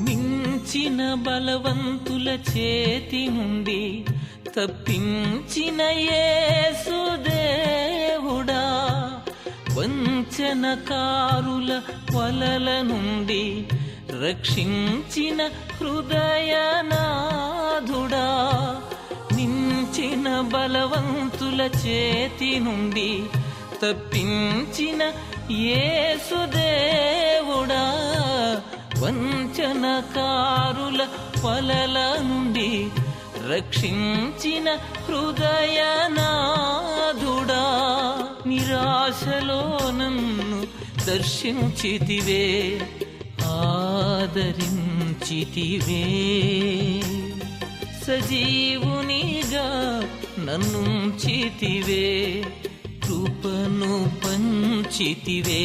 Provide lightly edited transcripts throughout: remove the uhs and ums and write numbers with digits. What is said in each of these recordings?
మించిన బలవంతుల చేతి నుండి తప్పించిన యేసుదేవుడా, వంచనకారుల వలల నుండి రక్షించిన హృదయనాథుడా, మించిన బలవంతుల చేతి నుండి తప్పించిన యేసుదేవుడా, వంచనకారుల వలల నుండి రక్షించిన హృదయనాథుడా, నిరాశలో నన్ను దర్శించితివే, ఆదరించితివే, సజీవునిగా నన్నుంచితివే, కృపను పంచితివే.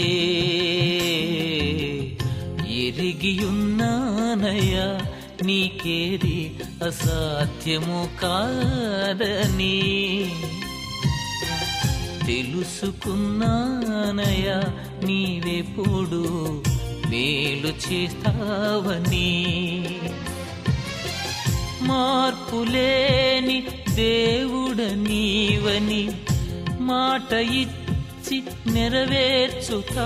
ఎరిగియున్నానయ్యా నీకేది అసాధ్యము కాదని, తెలుసుకున్నానయ్యా నీవెప్పుడు మేలు చేస్తావని. మార్పులేని దేవుడ నీవని, మాట ఇచ్చి నెరవేర్చుతావని,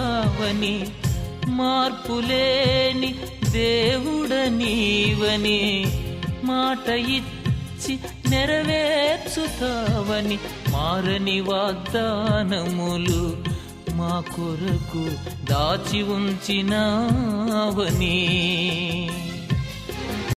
మార్పులేని దేవుడ నీవని, మాట ఇచ్చి నెరవేర్చుతావని, మారని వాగ్దానములు మా కొరకు దాచి ఉంచినావని.